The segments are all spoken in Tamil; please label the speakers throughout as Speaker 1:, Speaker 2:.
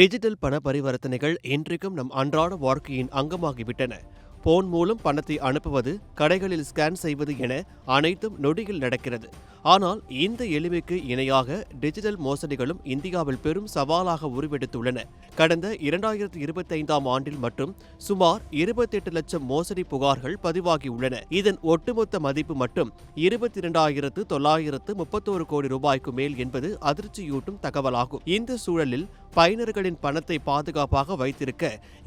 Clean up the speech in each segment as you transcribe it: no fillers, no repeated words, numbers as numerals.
Speaker 1: டிஜிட்டல் பண பரிவர்த்தனைகள் இன்றைக்கும் நம் அன்றாட வாழ்க்கையின் அங்கமாகிவிட்டன. போன் மூலம் பணத்தை அனுப்புவது, கடைகளில் ஸ்கேன் செய்வது என அனைத்தும் நொடியில் நடக்கிறது. ஆனால் இந்த எளிமைக்கு இணையாக டிஜிட்டல் மோசடிகளும் இந்தியாவில் பெரும் சவாலாக உருவெடுத்துள்ளன. கடந்த 2025ஆம் ஆண்டில் மட்டும் சுமார் 28 லட்சம் மோசடி புகார்கள் பதிவாகியுள்ளன. இதன் ஒட்டுமொத்த மதிப்பு மட்டும் 22,931 கோடி ரூபாய்க்கு மேல் என்பது அதிர்ச்சியூட்டும் தகவலாகும். இந்த சூழலில் பயனர்களின் பணத்தை பாதுகாப்பாக வைத்திருக்க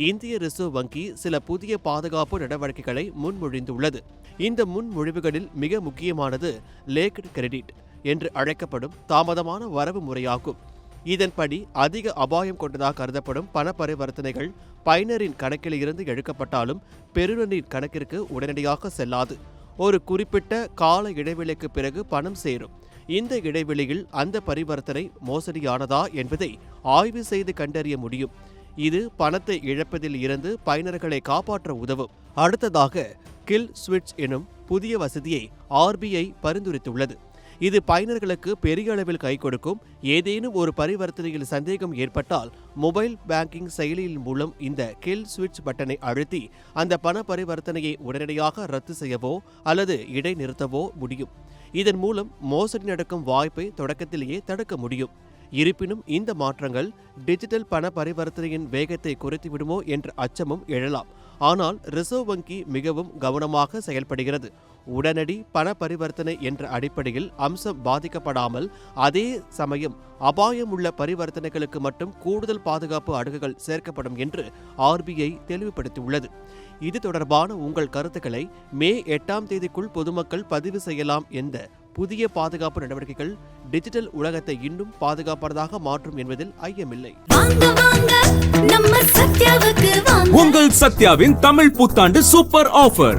Speaker 1: இந்திய ரிசர்வ் வங்கி சில புதிய பாதுகாப்பு நடவடிக்கைகளை முன்மொழிந்துள்ளது. இந்த முன்மொழிவுகளில் மிக முக்கியமானது லேக்டு கிரெடிட் என்று அழைக்கப்படும் தாமதமான வரவு முறையாகும். இதன்படி அதிக அபாயம் கொண்டதாக கருதப்படும் பண பரிவர்த்தனைகள் பயனரின் கணக்கில் இருந்து எடுக்கப்பட்டாலும் பெறுநரின் கணக்கிற்கு உடனடியாக செல்லாது. ஒரு குறிப்பிட்ட கால இடைவெளிக்கு பிறகு பணம் சேரும். இந்த இடைவெளியில் அந்த பரிவர்த்தனை மோசடியானதா என்பதை ஆய்வு செய்து கண்டறிய முடியும். இது பணத்தை இழப்பதில் இருந்து பயனர்களை காப்பாற்ற உதவும். அடுத்ததாக கில் ஸ்விட்ச் எனும் புதிய வசதியை RBI பரிந்துரைத்துள்ளது. இது பயனர்களுக்கு பெரிய அளவில் கை கொடுக்கும். ஏதேனும் ஒரு பரிவர்த்தனையில் சந்தேகம் ஏற்பட்டால் மொபைல் பேங்கிங் செயலியின் மூலம் இந்த கில் ஸ்விட்ச் பட்டனை அழுத்தி அந்த பண பரிவர்த்தனையை உடனடியாக ரத்து செய்யவோ அல்லது இடைநிறுத்தவோ முடியும். இதன் மூலம் மோசடி நடக்கும் வாய்ப்பை தொடக்கத்திலேயே தடுக்க முடியும். இருப்பினும் இந்த மாற்றங்கள் டிஜிட்டல் பண பரிவர்த்தனையின் வேகத்தை குறைத்துவிடுமோ என்ற அச்சமும் எழலாம். ஆனால் ரிசர்வ் வங்கி மிகவும் கவனமாக செயல்படுகிறது. உடனடி பண பரிவர்த்தனை என்ற அடிப்படையில் அம்சம் பாதிக்கப்படாமல், அதே சமயம் அபாயம் உள்ள பரிவர்த்தனைகளுக்கு மட்டும் கூடுதல் பாதுகாப்பு அடுக்குகள் சேர்க்கப்படும் என்று RBI தெளிவுபடுத்தியுள்ளது. இது தொடர்பான உங்கள் கருத்துக்களை மே 8ஆம் தேதிக்குள் பொதுமக்கள் பதிவு செய்யலாம். என்ற புதிய பாதுகாப்பு நடவடிக்கைகள் டிஜிட்டல் உலகத்தை இன்னும் பாதுகாப்பானதாக மாற்றும் என்பதில் ஐயமில்லை.
Speaker 2: உங்கள் சத்யாவின் தமிழ் புத்தாண்டு சூப்பர் ஆஃபர்.